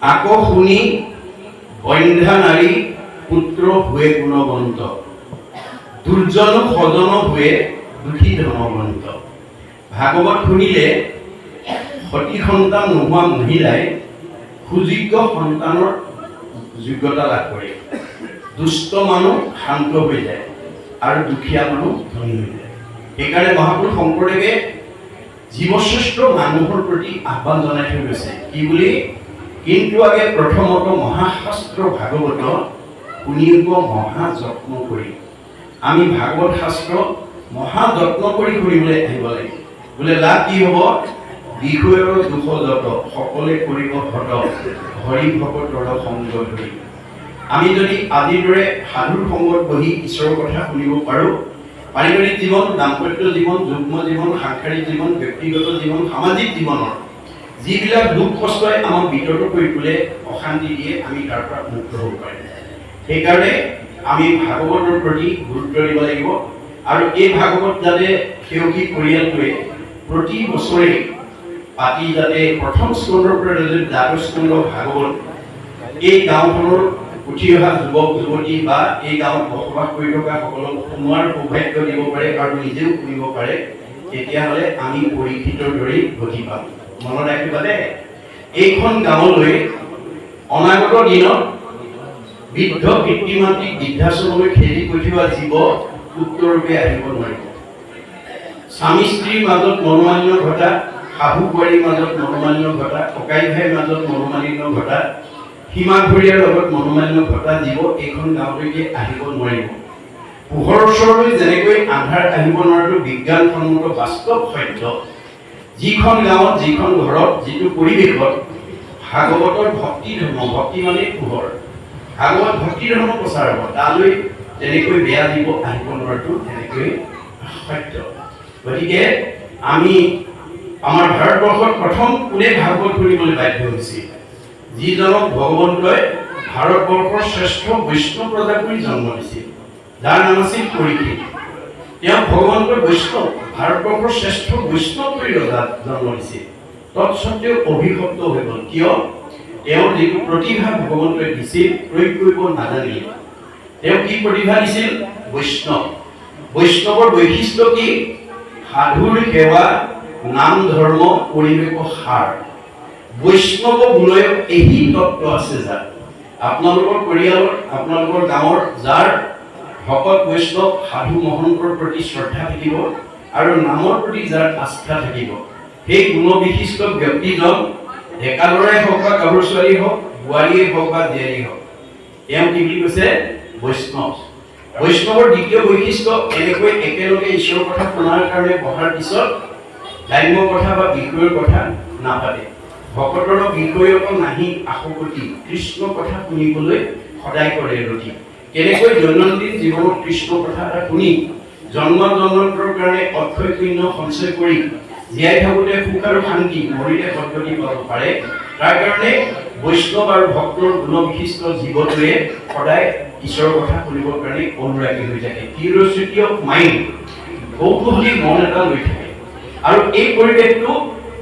আকৌ শুনি বন্ধ্যা নাৰী পুত্ৰ হুৱে গুণৱন্ত, দুৰ্জন সজন হুৱে দুখী ধনৱন্ত। ভাগৱত শুনিলে সতী সন্তান নোহোৱা মহিলাই সুযোগ্য সন্তানৰ যোগ্যতা লাভ কৰে। দুষ্ট মানুহ শান্ত হৈ যায় আৰু দুখীয়া মানুহ ধনী হৈ যায়। সেইকাৰণে মহাপুৰুষ শংকৰদেৱে জীৱশ্ৰেষ্ঠ মানুহৰ প্ৰতি আহ্বান জনাই থৈ গৈছে কি বুলি, কিন্তু আগে প্ৰথমত মহাশাস্ত্ৰ ভাগৱত শুনিব মহা যত্ন কৰি। আমি ভাগৱত শাস্ত্ৰ মহা যত্ন কৰি শুনিবলৈ আহিব লাগে। বোলে লাভ কি হ'ব? বিষয়ৰ দুখ যত সকলে কৰিব হত, হৰি ভকতৰ সংগ ধৰি। আমি যদি আজিৰ দৰে সাধুৰ সংগত বহি ঈশ্বৰৰ কথা শুনিব পাৰোঁ, পাৰিবাৰিক জীৱন, দাম্পত্য জীৱন, যুগ্ম জীৱন, সাংসাৰিক জীৱন, ব্যক্তিগত জীৱন, সামাজিক জীৱনৰ যিবিলাক দুখ কষ্টই আমাক বিতৰ্ক কৰি তোলে, অশান্তি দিয়ে, আমি তাৰ পৰা মুক্ত হ'ব পাৰিম। সেইকাৰণে আমি ভাগৱতৰ প্ৰতি গুৰুত্ব দিব লাগিব। আৰু এই ভাগৱত যাতে সেউকী পৰিয়ালটোৱে প্ৰতি বছৰে পাতি যাতে প্ৰথম স্কন্ধৰ পৰা দ্বাদশ স্কন্ধ ভাগৱত এই গাঁওখনৰ উঠি অহা যুৱক যুৱতী বা এই গাঁৱত বসবাস কৰি থকা সকলক শুনোৱাৰ সৌভাগ্য দিব পাৰে আৰু নিজেও শুনিব পাৰে, তেতিয়াহ'লে আমি পৰীক্ষিতৰ দৰেই গতি পাম। মনত ৰাখিবা দেই, এইখন গাঁৱলৈ অনাগত দিনত বৃদ্ধ পিতৃ মাতৃক বৃদ্ধাশ্ৰমলৈ খেদি পঠিওৱা জীৱ পুত্ৰৰূপে আহিব নোৱাৰিব। স্বামী স্ত্ৰীৰ মাজত মনোমালিন্য ঘটা, শাহু বোৱাৰীৰ মাজত মনোমালিন্য ঘটা, ককাই ভাইৰ মাজত মনোমালিন্য ঘটা, সীমা ঘৰীয়াৰ লগত মনোমালিন্য ঘটা জীৱ এইখন গাঁৱলৈকে আহিব নোৱাৰিব। পোহৰৰ ওচৰলৈ যেনেকৈ আন্ধাৰ আহিব নোৱাৰাটো বিজ্ঞানসন্মত বাস্তৱ সত্য। যিখন গাঁৱত, যিখন ঘৰত, যিটো পৰিৱেশত ভাগৱতৰ ভক্তি ধৰ্ম, ভক্তি মানে পোহৰ, ভাগৱত ভক্তি ধৰ্ম প্ৰচাৰ হ'ব, তালৈ তেনেকৈ বেয়া জীৱ আহিব নোৱাৰাটো তেনেকৈ সত্য। গতিকে আমি আমাৰ ভাৰতবৰ্ষত প্ৰথম কোনে ভাগৱত শুনিবলৈ বাধ্য হৈছিল? যিজনক ভগৱন্তই ভাৰতবৰ্ষৰ শ্ৰেষ্ঠ বৈষ্ণৱ প্ৰজাতিৰ জন্ম দিছিল, যাৰ নাম আছিল পৰীক্ষিত। তেওঁ ভগৱন্তৰ বৈষ্ণৱ, ভাৰতবৰ্ষৰ শ্ৰেষ্ঠ বৈষ্ণৱ কৰি ৰজাত জন্ম দিছিল। তৎসত্বেও অভিশপ্ত হৈ গ'ল। কিয়? তেওঁৰ যিটো প্ৰতিভা ভগৱন্তই দিছিল প্ৰয়োগ কৰিব নাজানিলে। তেওঁ কি প্ৰতিভা দিছিল? বৈষ্ণৱ। বৈষ্ণৱৰ বৈশিষ্ট্য কি? সাধুৰ সেৱা, নাম ধৰ্ম, পৰিৱেশ সাৰ। বৈষ্ণৱ গুণৰ এই তত্ত্ব আছে যাৰ আপোনালোকৰ পৰিয়ালৰ, আপোনালোকৰ গাঁৱৰ যাৰ ভকত বৈষ্ণৱ সাধু মহন্তৰ প্ৰতি শ্ৰদ্ধা থাকিব আৰু নামৰ প্ৰতি যাৰ আস্থা থাকিব, সেই গুণবিশিষ্ট ব্যক্তিজন ডেকা ল'ৰাই হওক বা গাভৰু ছোৱালী হওক, বোৱাৰীয়ে হওক বা জীয়াৰী হওক, তেওঁ কি বুলি কৈছে? বৈষ্ণৱ। বৈষ্ণৱৰ দ্বিতীয় বৈশিষ্ট্য এনেকৈ একেলগে ঈশ্বৰৰ কথা শুনাৰ কাৰণে বহাৰ পিছত গ্ৰাম্য কথা বা বিষয়ৰ কথা নাপাতে। ভকতৰ বিষয়ক নাহি আশকতি, কৃষ্ণ কথা শুনিবলৈ সদায় কৰে ৰতি। কেনেকৈ দৈনন্দিন জীৱনত কৃষ্ণ কথা এটা শুনি জন্ম জন্মান্তৰ কাৰণে অক্ষয় পুণ্য সঞ্চয় কৰি জীয়াই থাকোঁতে সুখ আৰু শান্তি, মৰিলে সদ্গতি পাব পাৰে, তাৰ কাৰণে বৈষ্ণৱ আৰু ভক্তৰ গুণবিশিষ্ট জীৱটোৱে সদায় ঈশ্বৰৰ কথা শুনিবৰ কাৰণে অনুৰাগী হৈ থাকে। কিউৰিয়চিটি অফ মাইণ্ড, কৌতূহলী মন এটা লৈ থাকে। আৰু এই পৰিৱেশটো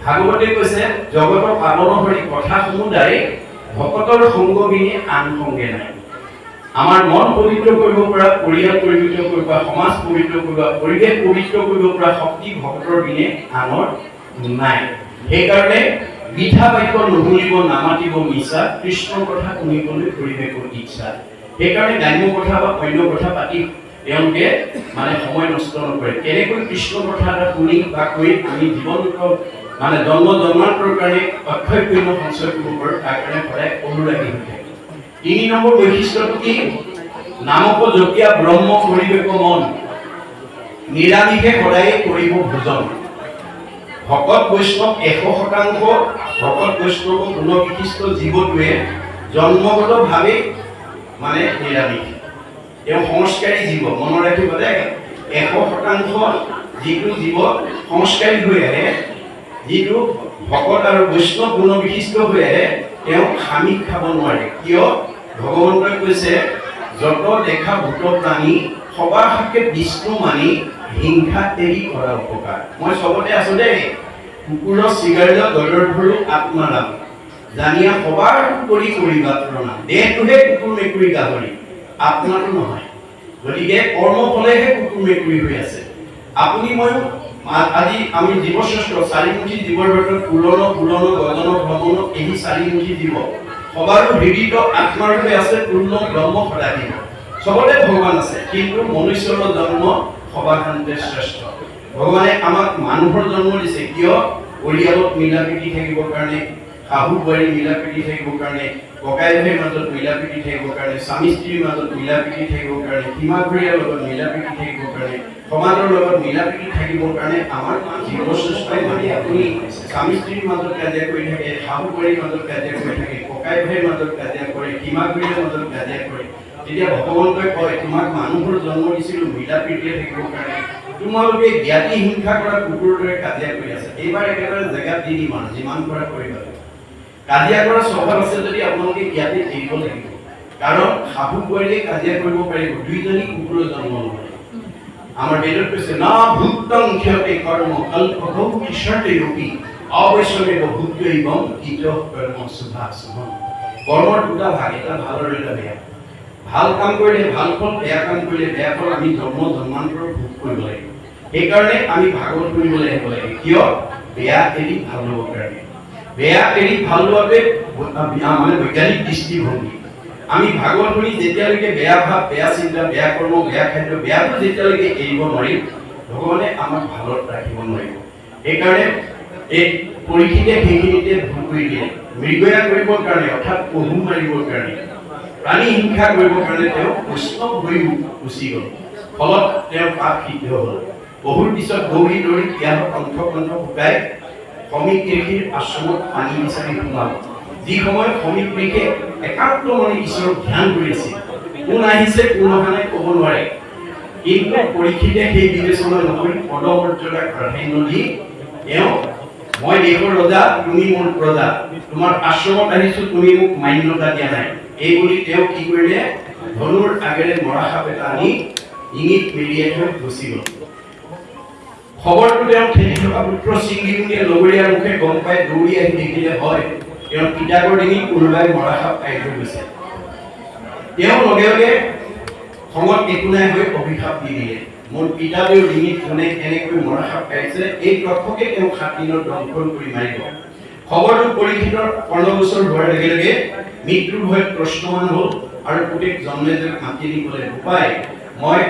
ভাগৱতে কৈছে জগতৰ পাৱন হৰি কথা সমুদায়, ভকতৰ সংগ বিনে আন সংগে নাই। আমাৰ মন পবিত্ৰ কৰিব পৰা, পৰিয়াল পবিত্ৰ কৰিব পৰা, সমাজ পবিত্ৰ কৰিব পৰা, পৰিৱেশ পবিত্ৰ কৰিব পৰা শক্তি ভক্তৰ বিনে আনৰ নাই। সেইকাৰণে মিঠা বাক্য নুশুনিব, নামাতিব মিছা, কৃষ্ণৰ কথা শুনিবলৈ পৰিৱেশৰ ইচ্ছা। সেইকাৰণে গ্ৰাম্য কথা বা অন্য কথা পাতি তেওঁলোকে সময় নষ্ট নকৰে। কেনেকৈ কৃষ্ণ কথা এটা শুনি বা কৈ আমি জীৱন্ত জন্ম জন্মান্তৰ কাৰণে অক্ষয় পুণ্য সঞ্চয় কৰিব পাৰোঁ, তাৰ কাৰণে সদায় অনুৰাগী হৈ থাকে। ৩ নম্বৰ বৈশিষ্ট্যটো কি? নামক জপীয়া ব্ৰহ্ম পৰিৱেশ মন, নিৰামিষে সদায় কৰিব ভোজন। ভকত বৈষ্ণৱ ১০০% ভকত বৈষ্ণৱ গুণবিশিষ্ট জীৱটোৱে জন্মগতভাৱে নিৰামিষ। তেওঁ সংস্কাৰী জীৱ। মনত ৰাখিব দেই, ১০০% যিটো জীৱ সংস্কাৰী হৈ আহে, যিটো ভকত আৰু বৈষ্ণৱ গুণবিশিষ্ট হৈ আহে, তেওঁ স্বামীক খাব নোৱাৰে। কিয়? ভগৱন্তই কৈছে যত দেখা ভূত প্ৰাণী সবাৰ সাকে বিষ্ণু মানি, হিংসা এৰি কৰা উপকাৰ। মই চবতে আছো দেই, কুকুৰৰ চিগাৰেট গলৰ ধৰো আত্মাৰাম, জানিয়া সবাৰ কৰি কৰিবা তুলনা দেহটোহে কুকুৰ মেকুৰী গাহৰি আপোনাৰটো নহয় গতিকে কৰ্ম ফলেহে কুকুৰ মেকুৰী হৈ আছে আপুনি ময়ো আজি আমি জীৱশ্ৰেষ্ঠ চাৰিমুখী জীৱৰ ভিতৰত পুৰণ গগন ভ্ৰমণ এই চাৰিমুখী জীৱ সবাৰো হৃদিত আত্মাৰূপে আছে পূৰ্ণ ব্ৰহ্ম সদাশিৱ সবতে ভগৱান আছে কিন্তু মনুষ্যৰ জন্ম সবাধান্তে শ্ৰেষ্ঠ ভগৱানে আমাক মানুহৰ জন্ম দিছে কিয় পৰিয়ালত মিলাপ্ৰীতি থাকিবৰ কাৰণে শাহু বোৱাৰী মিলাপ্ৰীতি থাকিবৰ কাৰণে ককাই ভাইৰ মাজত মিলাপ্ৰীতি থাকিবৰ কাৰণে স্বামী স্ত্ৰীৰ মাজত মিলাপ্ৰীতি থাকিবৰ কাৰণে সীমা ঘৰীয়াৰ লগত মিলাপ্ৰীতি থাকিবৰ কাৰণে সমাজৰ লগত মিলাপ্ৰীতি থাকিবৰ কাৰণে আমাৰ জীৱশ্ৰেষ্ঠই মানে আপুনি স্বামী স্ত্ৰীৰ মাজত কাজিয়া কৰি থাকে শাহু বোৱাৰীৰ মাজত কাজিয়া কৰি থাকে ককাই ভাইৰ মাজত কাজিয়া কৰে সীমা ঘৰীয়াৰ মাজত কাজিয়া কৰে তেতিয়া ভগৱন্তই কয় তোমাক মানুহৰ জন্ম দিছিলোঁ মিলাপ্ৰীতিৰে থাকিবৰ কাৰণে তোমালোকে জ্ঞাতি হিংসা কৰা কুকুৰৰ দৰে কাজিয়া কৰি আছে এইবাৰ একেবাৰে জেগাত দি দিম আৰু যিমান কৰা কৰিবা কাজিয়া কৰা স্বভাৱ আছে যদি আপোনালোকে জ্ঞাতি এৰিব লাগিব কাৰণ শাহু বোৱাৰীয়ে কাজিয়া কৰিব পাৰিব দুইজনী কুকুৰৰ জন্ম নহয় আমাৰ বেদত কৈছে না ভূতং ক্ষতে কৰ্ম কল্পকৌ কিশৰ্তে ৰূপী অবশ্যমেব ভূতৈবং ইতঃ কৰ্ম শুভা শুভম কৰ্মৰ দুটা ভাগ এটা ভাল আৰু এটা বেয়া ভাল কাম কৰিলে ভাল ফল বেয়া কাম কৰিলে বেয়া ফল আমি জন্মান্তৰ ভোগ কৰিব লাগিব সেইকাৰণে আমি ভাগৱত পঢ়িবলৈ আহিব লাগে কিয় বেয়া এৰি ভাল হ'বৰ কাৰণে বেয়া এৰি ভাল হোৱাটোৱে মানে বৈজ্ঞানিক দৃষ্টিভংগী আমি ভাগৱত পঢ়ি যেতিয়ালৈকে বেয়া ভাৱ বেয়া চিন্তা বেয়া কৰ্ম বেয়া খাদ্য বেয়াটো যেতিয়ালৈকে এৰিব নোৱাৰিম ভগৱানে আমাক ভালত ৰাখিব নোৱাৰিব সেইকাৰণে এই পৰীক্ষিতে সেইখিনিতে ভুল কৰি দিয়ে মৃগয়া কৰিবৰ কাৰণে অৰ্থাৎ পহু মাৰিবৰ কাৰণে প্ৰাণী হিংসা কৰিবৰ কাৰণে তেওঁ বৈষ্ণৱ হৈ গুচি গ'ল ফলত তেওঁ পাপ সিদ্ধ হ'ল বহুৰ পিছত দৌৰি দৌৰি জ্ঞানৰ কণ্ঠ শুকাই সমীক ঋষিৰ আশ্ৰমত পানী বিচাৰি সোমাল যি সময়ত সমীক ঋষিয়ে একান্ত মনে ঈশ্বৰক ধ্যান কৰি আছিল কোন আহিছে কোন অহা নাই ক'ব নোৱাৰে কিন্তু পৰীক্ষিতে সেই বিবেচনা নকৰি পদমৰ্যাদা প্ৰাধান্য দি তেওঁ মই দেশৰ ৰজা তুমি মোৰ প্ৰজা তোমাৰ আশ্ৰমত আহিছোঁ তুমি মোক মান্যতা দিয়া নাই এই বুলি তেওঁ কি কৰিলে ধনুৰ আগেৰে মৰা সাপ এটা আনি ইঙিত মেৰিয়াই থৈ গুচি গ'ল খবৰটো তেওঁ ঠেলি থকা পুত্ৰ সিংহীয়ে লগৰীয়াৰ মুখে গম পাই দৌৰি আহি দেখিলে হয় তেওঁ পিতাকৰ ডিঙিত কোনোবাই মৰা সাপ খাই থৈ গৈছে তেওঁ লগে লগে খঙত একো নাই হৈ অভিশাপ দি দিলে মোৰ পিতাদেউৰ ডিঙিত কোনে এনেকৈ মৰা সাপ খাইছে এই তথ্যকে তেওঁ 7 দিনৰ দংশন কৰি মাৰিব খবৰটো পৰীক্ষিতৰ কৰ্ণগোচৰ হোৱাৰ লগে লগে মৃত্যুৰ ভয়ত প্ৰশ্নমান হ'ল আৰু পুতেক জন্মেজক মাতি নি ক'লে উপায় মই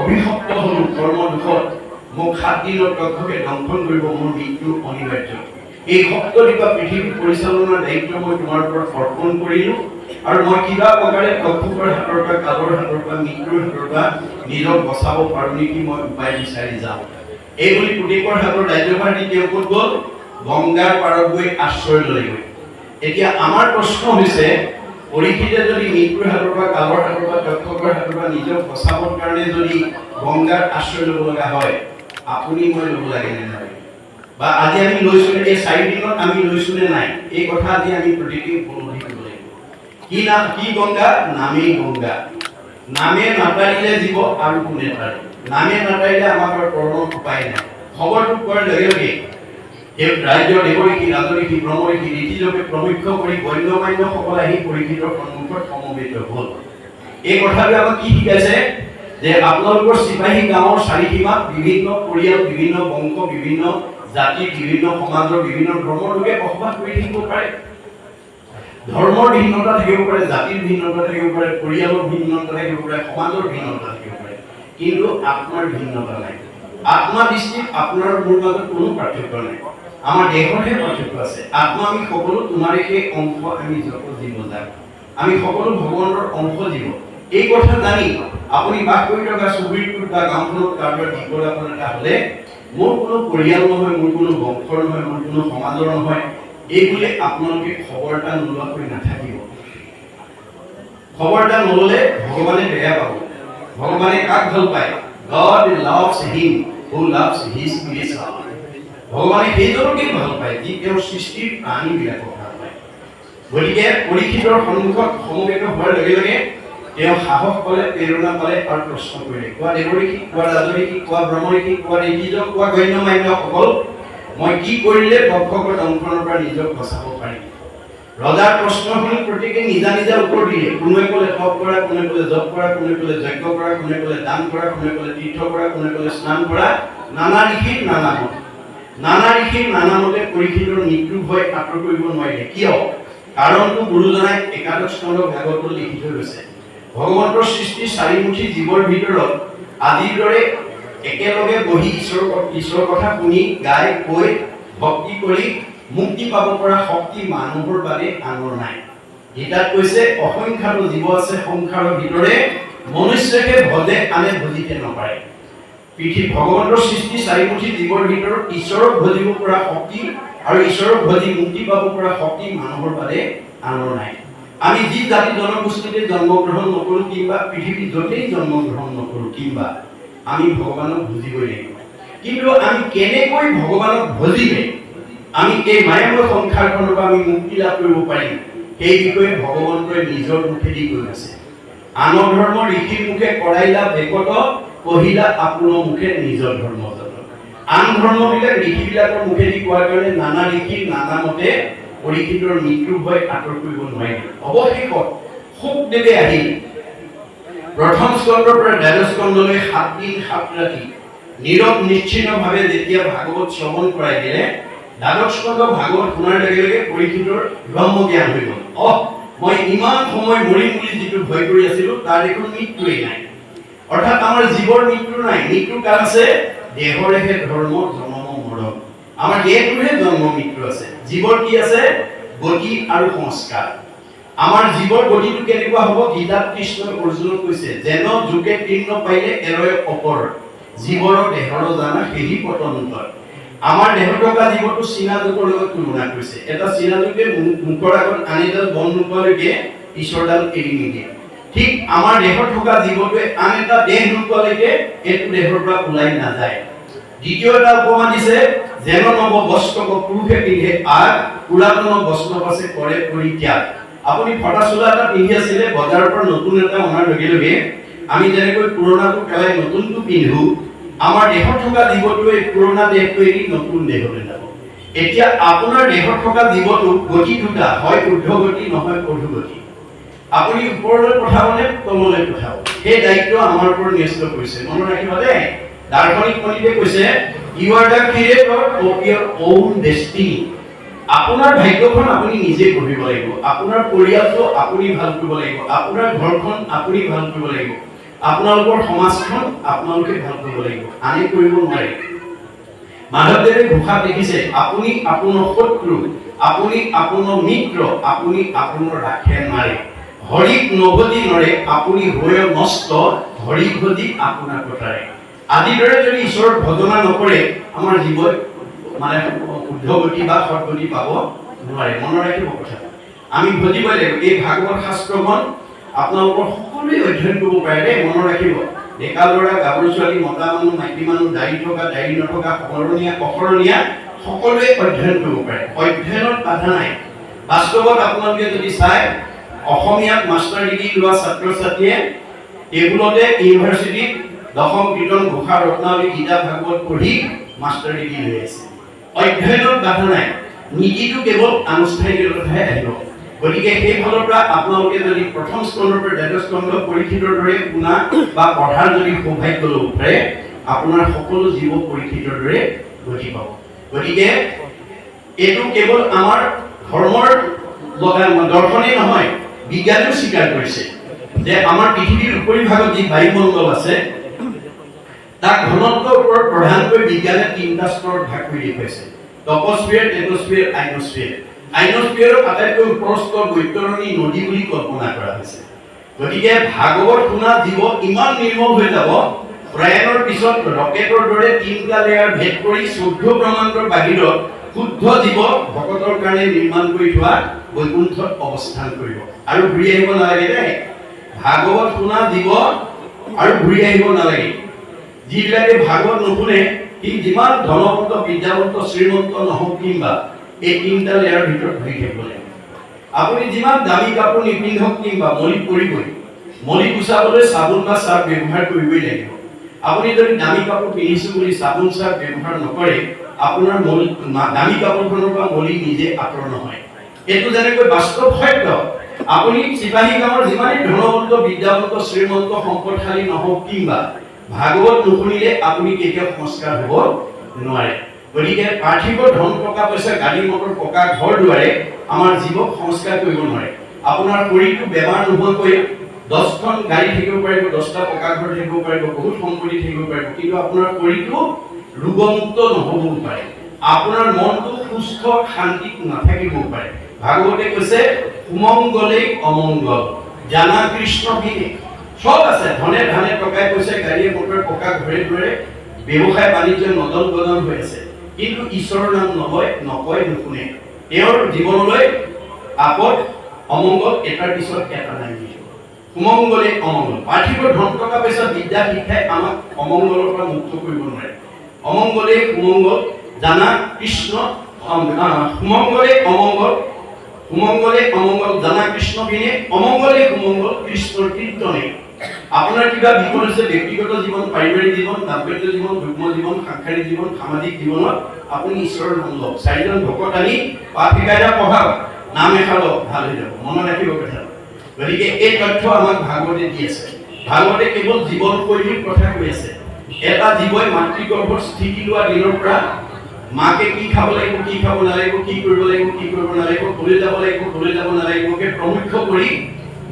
অভিশপ্ত হ'লো কৰ্ম দুখত মোক 7 দিনৰ তথ্যকে দংশন কৰিব মোৰ মৃত্যু অনিবাৰ্য এই সপ্তদ্বীপা পৃথিৱী পৰিচালনাৰ দায়িত্ব মই তোমাৰ ওপৰত অৰ্পণ কৰিলোঁ আৰু মই কিবা প্ৰকাৰে কক্ষকৰ হাতৰ পৰা কালৰ হাতৰ পৰা মৃত্যুৰ হাতৰ পৰা নিজক বচাব পাৰোঁ নেকি মই উপায় বিচাৰি যাওঁ এই বুলি পুতেকৰ হাতৰ ৰাজ্যভাৰ দি তেওঁ ক'ত গ'ল গংগাৰ পাৰত গৈ আশ্ৰয় ল'লেগৈ এতিয়া আমাৰ প্ৰশ্ন হৈছে পৰীক্ষিতে যদি মৃত্যুৰ হাতৰ পৰা কালৰ হাতৰ পৰা কক্ষকৰ হাতৰ পৰা নিজক বচাবৰ কাৰণে যদি গংগাৰ আশ্ৰয় ল'ব লগা হয় আপুনি মই ল'ব লাগে নে নাই বা আজি আমি লৈছোঁ এই 4 দিনত আমি লৈছোঁ নে নাই এই কথা আজি আমি প্ৰতিদিন উপলব্ধি কৰিব লাগিব কি গংগা নামেই গংগা নামে নাটাৰিলে জীৱ আৰু কোনে পাৰে নামে নাটাৰিলে আমাৰ কৰ্মৰ উপায় নাই খবৰটো পোৱাৰ লগে লগে এই ৰাজ্যৰ দেৱঋষি ৰাজঋষি ব্ৰহ্মঋষি ঋষিজকে প্ৰমুখ্য কৰি গণ্যমান্যসকল আহি পৰীক্ষিতৰ সন্মুখত সমবেত হ'ল এই কথাটোৱে আমাক কি শিকাইছে যে আপোনালোকৰ চিপাহী গাঁৱৰ চাৰিসীমাত বিভিন্ন পৰিয়াল বিভিন্ন বংশ বিভিন্ন জাতি বিভিন্ন সমাজৰ বিভিন্ন ধৰ্মৰ লোকে বসবাস কৰি থাকিব পাৰে ধৰ্মৰ ভিন্নতা থাকিব পাৰে জাতিৰ ভিন্নতা থাকিব পাৰে পৰিয়ালৰ ভিন্নতা থাকিব পাৰে সমাজৰ ভিন্নতা থাকিব পাৰে কিন্তু আত্মাৰ ভিন্নতা নাই আত্মা দৃষ্টিত আপোনাৰ মোৰ মাজত কোনো পাৰ্থক্য নাই আমাৰ দেহৰহে পাৰ্থক্য আছে আত্মা আমি সকলো তোমাৰে সেই অংশ আমি জগত জীৱ যাক আমি সকলো ভগৱানৰ অংশ জীৱ এই কথা জানি আপুনি বাস কৰি থকা চুবুৰীটোত বা গাঁওখনত কাৰোবাৰ বিপদ আপদ এটা হ'লে মোৰ কোনো পৰিয়াল নহয় মোৰ কোনো বংশৰ নহয় মোৰ কোনো সমাজৰ নহয় এই বুলি আপোনালোকে খবৰ এটা নোলোৱাকৈ নাথাকিব খবৰ এটা নল'লে ভগৱানে বেয়া পাব ভগৱানে কাক ভাল পায় God loves him who loves his creation ভগৱানে সেইজনকে ভাল পায় যি তেওঁৰ সৃষ্টিৰ প্ৰাণীবিলাকক ভাল পায় গতিকে পৰীক্ষিতৰ সন্মুখত সমবেত হোৱাৰ লগে লগে তেওঁ সাহস পালে প্ৰেৰণা পালে আৰু প্ৰশ্ন কৰিলে কোৱা দেৱঋষি কোৱা ৰাজঋষি কোৱা ব্ৰহ্মঋষি কোৱা ঋষিজক কোৱা গণ্যমান্যসকল মই কি কৰিলে কক্ষকৰ দংশনৰ পৰা নিজক বচাব পাৰিম ৰজাৰ প্ৰশ্ন শুনি প্ৰত্যেকে নিজা নিজা উত্তৰ দিলে। কোনোৱে ক'লে তপ কৰা, কোনোৱে ক'লে জপ কৰা, কোনোৱে ক'লে যজ্ঞ কৰা, কোনোৱে ক'লে দান কৰা, কোনোৱে ক'লে তীৰ্থ কৰা, কোনোৱে ক'লে স্নান কৰা। নানা ঋষিৰ নানা মত। নানা ঋষিৰ নানা মতে পৰীক্ষিতৰ মৃত্যু ভয় আঁতৰ কৰিব নোৱাৰিলে। কিয়? কাৰণটো গুৰুজনাই একাদশ স্কন্ধ ভাগৱতত লিখি থৈ গৈছে। ভগৱন্তৰ সৃষ্টি চাৰিমুখী জীৱৰ ভিতৰত আদিৰ দৰে একেলগে বহি ঈশ্বৰৰ কথা শুনি গাই কৈ ভক্তি কৰি মুক্তি পাব পৰা শক্তি মানুহৰ বাদে আনৰ নাই। গীতাত কৈছে অসংখ্যাত জীৱ আছে সংসাৰৰ ভিতৰে, মনুষ্যকে ভজে আনে ভজিতে নপাৰে। ভগৱন্তৰ সৃষ্টি চাৰিমুখী জীৱৰ ভিতৰত ঈশ্বৰক ভজিব পৰা শক্তি আৰু ঈশ্বৰক ভজি মুক্তি পাব পৰা শক্তি মানুহৰ বাদে আনৰ নাই। আমি যি জাতি জনগোষ্ঠীতে জন্মগ্ৰহণ নকৰোঁ কিংবা পৃথিৱীত য'তেই জন্মগ্ৰহণ নকৰোঁ কিংবা আমি ভগৱানক ভজিবই লাগিব। কিন্তু আমি কেনেকৈ ভগৱানক ভজিলে আমি এই মায়াময় সংসাৰখনৰ পৰা আমি মুক্তি লাভ কৰিব পাৰিম, সেই বিষয়ে ভগৱন্তই নিজৰ মুখেদি কৈ আছে। আন ধৰ্ম ঋষিৰ মুখে কৰাইলা বেকত, কহিলা আপোনাৰ মুখে নিজৰ ধৰ্ম যত। আন ধৰ্মবিলাক ঋষিবিলাকৰ মুখেদি কোৱাৰ কাৰণে নানা ঋষিৰ নানা মতে পৰীক্ষিতৰ মৃত্যুৰ ভয় আঁতৰ কৰিব নোৱাৰিলে। অৱশেষত শুকদেৱে আহি প্ৰথম স্কন্ধৰ পৰা দ্বাদশ স্কন্ধলৈ 7 দিন 7 ৰাতি নীৰৱ নিশ্চিন্তভাৱে যেতিয়া ভাগৱত শ্ৰৱণ কৰাই দিলে, দ্বাদশ স্কন্ধ ভাগৱত শুনাৰ লগে লগে পৰীক্ষিতৰ ব্ৰহ্ম জ্ঞান হৈ গ'ল। মই ইমান সময় মৰিম বুলি যিটো ভয় কৰি আছিলোঁ তাৰ দেখোন মৃত্যুৱেই নাই। অৰ্থাৎ আমাৰ জীৱৰ মৃত্যু নাই। মৃত্যু কাল আছে, দেহৰেহে ধৰ্ম জনম মৰণ। আমাৰ দেহটোহে জন্ম মৃত্যু আছে। জীৱৰ কি আছে? গতি আৰু সংস্কাৰ। আমাৰ জীৱৰ গতিটো কেনেকুৱা হ'ব? গীতাত কৃষ্ণই অৰ্জুনক কৈছে, যেন যুগে তৃণ পাইলে এৰয় অপৰ, জীৱৰ দেহৰ জানা সেহি পতন্তৰ। আমাৰ দেহত থকা জীৱটো চীনা যুগৰ লগত তুলনা কৰিছে। এটা চীনা যুগে মুখৰ আগত আন এডাল বন নোপোৱালৈকে ঈশ্বৰডাল এৰি নিদিয়ে। ঠিক আমাৰ দেহত থকা জীৱটোৱে আন এটা দেহ নোপোৱালৈকে এইটো দেহৰ পৰা ওলাই নাযায়। দ্বিতীয় এটা উপমা দিছে, যেন নৱ বস্ত্ৰ পুৰুষে পিন্ধে আগ, পুৰাতন বস্ত্ৰ পাছে কৰে পৰিত্যাগ। আপুনি ফটা চোলা এটা পিন্ধি আছিলে, বজাৰৰ পৰা নতুন এটা অনাৰ লগে লগে আমি যেনেকৈ পুৰণাটো পেলাই নতুনটো পিন্ধো, আমাৰ দেহত থকা জীৱটোৱে পুৰণা দেহটো এৰি নতুন দেহলৈ যাব। এতিয়া আপোনাৰ দেহত থকা জীৱটো গতি দুটা, হয় ঊৰ্ধ্বগতি নহয় অধোগতি। আপুনি ওপৰলৈ পঠাবনে তললৈ পঠাব, সেই দায়িত্ব আমাৰ ওপৰত ন্যস্ত কৰিছে। মনত ৰাখিবা দেই। দাৰ্শনিক পণ্ডিতে কৈছে, you are the creator of your own destiny. আপোনাৰ ভাগ্যখন আপুনি নিজে গঢ়িব লাগিব। আপোনাৰ পৰিয়ালটো আপুনি ভাল কৰিব লাগিব। আপোনাৰ ঘৰখন আপুনি ভাল কৰিব লাগিব। আপোনালোকৰ সমাজখন আপোনালোকে ভাল কৰিব লাগিব, আনে কৰিব নোৱাৰে। মাধৱদেৱে ঘোষাত দেখিছে, আপুনি আপোনাৰ শত্ৰু, আপুনি আপোনাৰ মিত্ৰ, আপুনি আপোনাৰ ৰাখে নাৰে। হৰিক নভজি নৰে, আপুনি হৈ নষ্ট, হৰি ভজি আপোনাৰ কথাৰে। আদিৰ দৰে যদি ঈশ্বৰৰ ভজনা নকৰে, আমাৰ জীৱই মানে শুদ্ধগতি বা সৎগতি পাব নোৱাৰে। মনত ৰাখিব কথা। আমি ভজিব লাগিব। এই ভাগৱত শাস্ত্ৰখন আপোনালোকৰ সকলোৱে অধ্যয়ন কৰিব পাৰে দেই। মনত ৰাখিব। ডেকা ল'ৰা, গাভৰু ছোৱালী, মতা মানুহ, মাইকী মানুহ, দাড়ি থকা, দাড়ি নথকা, সৰণীয়া, অসৰণীয়া সকলোৱে অধ্যয়ন কৰিব পাৰে। অধ্যয়নত বাধা নাই। বাস্তৱত আপোনালোকে যদি চায়, অসমীয়াত মাষ্টাৰ ডিগ্ৰী লোৱা ছাত্ৰ ছাত্ৰীয়ে টেবুলতে ইউনিভাৰ্চিটিত দশম কীৰ্তন ঘোষা ৰত্নাৱলী গীতা ভাগৱত পঢ়ি মাষ্টাৰ ডিগ্ৰী লৈ আছে। অধ্যয়নত বাধা নাই। নীতিটো কেৱল আনুষ্ঠানিকতাহে আহিব। গতিকে সেই ফালৰ পৰা আপোনালোকে যদি প্ৰথম স্কন্ধৰ পৰা দ্বাদশ স্কন্ধ পৰীক্ষিতৰ দৰে শুনা বা পঢ়াৰ যদি সৌভাগ্য ল'ব পাৰে, আপোনাৰ সকলো জীৱ পৰীক্ষিতৰ দৰে গতি পাব। গতিকে এইটো কেৱল আমাৰ ধৰ্মৰ দৰ্শনেই নহয়, বিজ্ঞানেও স্বীকাৰ কৰিছে যে আমাৰ পৃথিৱীৰ উপৰিভাগত যি বায়ুমণ্ডল আছে তাক ঘনত্বৰ ওপৰত প্ৰধানকৈ বিজ্ঞানে 3টা স্তৰত ভাগ কৰি দেখুৱাইছে: টপস্ফিয়াৰ, টেটস্ফিয়াৰ, আইনোস্ফিয়াৰ। আইনোস্ফিয়াৰৰ আটাইতকৈ ওপৰৰ স্তৰ বৈতৰণী নদী বুলি কল্পনা কৰা হৈছে। গতিকে ভাগৱত শুনা জীৱ ইমান নিৰ্মল হৈ যাব, প্ৰয়াণৰ পিছত ৰকেটৰ দৰে 3টা লেয়াৰ ভেদ কৰি 14 ব্ৰহ্মাণ্ডৰ বাহিৰত শুদ্ধ জীৱ ভকতৰ কাৰণে নিৰ্মাণ কৰি থোৱা বৈকুণ্ঠত অৱস্থান কৰিব আৰু ঘূৰি আহিব নালাগে দেই। ভাগৱত শুনা জীৱ আৰু ঘূৰি আহিব নালাগে। যিবিলাকে ভাগৱত নুশুনে, সি যিমান ধনৱন্ত, বিদ্যাৱন্ত, শ্ৰীমন্ত নহওক কিংবা এই 3টা লেয়াৰ ভিতৰত ঘূৰি থাকিব লাগিব। আপুনি যিমান দামী কাপোৰ নিপিন্ধক কিংবা মলি পৰিবই। মলি গুচাবলৈ চাবোন বা চাৰ্ফ ব্যৱহাৰ কৰিবই লাগিব। আপুনি যদি দামী কাপোৰ পিন্ধিছো বুলি চাবোন চাৰ্ফ ব্যৱহাৰ নকৰে, আপোনাৰ দামী কাপোৰখনৰ পৰা মলি নিজে আঁতৰ নহয়। এইটো যেনেকৈ বাস্তৱ সত্য আপুনি চিপাহী গাঁৱৰ যিমানেই ধনৱন্ত বিদ্যাৱন্ত শ্ৰীমন্ত সম্পদশালী নহওক কিংবা ভাগৱত নুশুনিলে আপুনি কেতিয়াও সংস্কাৰ হ'ব নোৱাৰে। গতিকে পাৰ্থিৱ ধন টকা পইচা গাড়ী মটৰ পকা ঘৰ দুৱাৰে আমাৰ জীৱক সংস্কাৰ কৰিব নোৱাৰে। আপোনাৰ শৰীৰটো বেমাৰ নোহোৱাকৈ 10খন গাড়ী থাকিব পাৰিব, 10টা পকা ঘৰ থাকিব পাৰিব, বহুত সম্পত্তি থাকিব পাৰিব, কিন্তু আপোনাৰ শৰীৰটো ৰোগমুক্ত নহ'বও পাৰে, আপোনাৰ মনটো সুস্থ শান্তিত নাথাকিবও পাৰে। ভাগৱতে কৈছে সুমংগলেই অমংগল জানা কৃষ্ণ বিনে। সব আছে, ধনে ধানে টকাই পইচাই গাড়ীয়ে মটৰে পকা ঘৰে ঘৰে ব্যৱসায় বাণিজ্য নদন বদন হৈ আছে, কিন্তু ঈশ্বৰৰ নাম নকয় নুশুনে। তেওঁৰ জীৱনলৈ আপদ অমংগল এটাৰ পিছত এটা নামি সুমংগলে অমংগল। পাৰ্থিৱ ধন টকা পইচা বিদ্যা শিক্ষাই আমাক অমংগলৰ পৰা মুক্ত কৰিব নোৱাৰে। অমংগলে সুমংগল জানা কৃষ্ণ সুমংগলে অমংগল জানা কৃষ্ণ বিনে অমংগলে সুমংগল কৃষ্ণৰ কীৰ্তনে। আপোনাৰ কিবা বিপদ হৈছে ব্যক্তিগত জীৱন, পাৰিবাৰিক জীৱন, দাম্পত্য জীৱন, যুগ্ম জীৱন, সাংসাৰিক জীৱন, সামাজিক জীৱনত আপুনি ঈশ্বৰৰ নাম লওক। 4জন ভকত আনি পাঠ শিকাইদা পঢ়াওক, নাম এষাৰ লওক, ভাল হৈ যাব। মনত ৰাখিব কথা। গতিকে এই তথ্য আমাক ভাগৱতে দি আছে। ভাগৱতে কেৱল জীৱন শৈলীৰ কথা কৈ আছে। এটা জীৱই মাতৃগৰ্ভত স্থিতি লোৱা দিনৰ পৰা মাকে কি খাব লাগিব, কি খাব নালাগিব, কি কৰিব লাগিব, কি কৰিব নালাগিব, কলৈ যাব লাগিব, কলৈ যাব নালাগিবকে প্ৰমুখ্য কৰি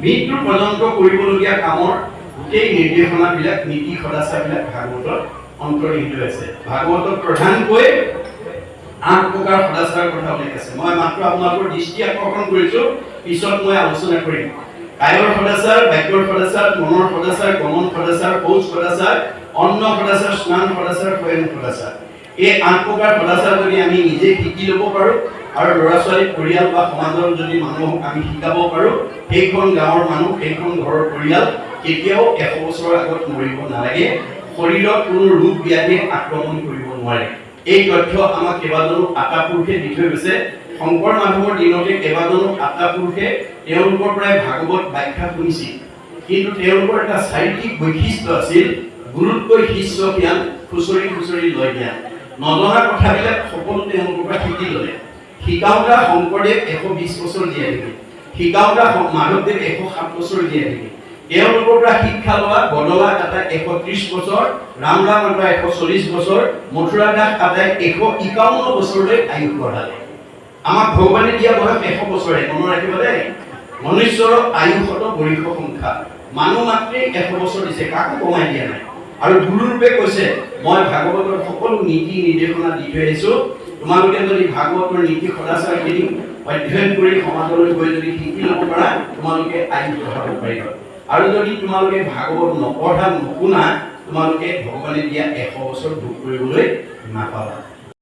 মৃত্যুৰ পৰ্যন্ত কৰিবলগীয়া কামৰ গোটেই নিৰ্দেশনাবিলাক নীতি সদাচাৰবিলাক ভাগৱতত অন্তৰ্নিহিত আছে। ভাগৱতত প্ৰধানকৈ 8 প্ৰকাৰ সদাচাৰৰ কথা উল্লেখ আছে। মই মাত্ৰ আপোনালোকৰ দৃষ্টি আকৰ্ষণ কৰিছোঁ, পিছত মই আলোচনা কৰিম। কায়ৰ সদাচাৰ, বাক্যৰ সদাচাৰ, মনৰ সদাচাৰ, গমন সদাচাৰ, শৌচ সদাচাৰ, অন্ন সদাচাৰ, স্নান সদাচাৰ, শয়ন সদাচাৰ। এই 8 প্ৰকাৰ সদাচাৰ যদি আমি নিজে শিকি ল'ব পাৰোঁ আৰু ল'ৰা ছোৱালী পৰিয়াল বা সমাজৰ যদি মানুহক আমি শিকাব পাৰোঁ, সেইখন গাঁৱৰ মানুহ, সেইখন ঘৰৰ পৰিয়াল কেতিয়াও 100 বছৰৰ আগত মৰিব নালাগে, শৰীৰত কোনো ৰোগ ব্যাধিয়ে আক্ৰমণ কৰিব নোৱাৰে। এই তথ্য আমাক কেইবাজনো আটাপুৰুষে দি থৈ গৈছে। শংকৰ মাধৱৰ দিনতে কেইবাজনো আটাপুৰুষে তেওঁলোকৰ পৰাই ভাগৱত ব্যাখ্যা শুনিছিল, কিন্তু তেওঁলোকৰ এটা চাৰিত্ৰিক বৈশিষ্ট্য আছিল, গুৰুতকৈ শিষ্য জ্ঞান, খুচৰি খুচৰি লয় জ্ঞান। নজনা কথাবিলাক সকলো তেওঁলোকৰ পৰা শিকি ল'লে। শিকাওঁতা শংকৰদেৱ 120 বছৰ জীয়াই থাকিল, শিকাওঁতা মাধৱদেৱ 107 বছৰ জীয়াই থাকিল। তেওঁলোকৰ পৰা শিক্ষা লোৱা বদলা আটাই 130 বছৰ, ৰামৰাম আটাই 140 বছৰ, মথুৰা দাস আটাই 151 বছৰলৈ আয়ুস বঢ়ালে। আমাক ভগৱানে দিয়া বয়স 100 বছৰে, মনত ৰাখিব দেই। মনুষ্যৰ আয়ুসত বৰিষ্ঠ সংখ্যা, মানুহ মাত্ৰেই 100 বছৰ দিছে, কাকো কমাই দিয়া নাই। আৰু গুৰুৰূপে কৈছে, মই ভাগৱতৰ সকলো নীতি নিৰ্দেশনা দি থৈ আহিছোঁ, তোমালোকে যদি ভাগৱতৰ নীতি সদাচাৰখিনি অধ্যয়ন কৰি সমাজলৈ গৈ যদি শিকি ল'ব পাৰা, তোমালোকে আয়ুস বঢ়াব পাৰিবা। আৰু যদি তোমালোকে ভাগৱত নপঢ়া নুশুনা, তোমালোকে ভগৱানে দিয়া 100 বছৰ ভোগ কৰিবলৈ নাপাবা।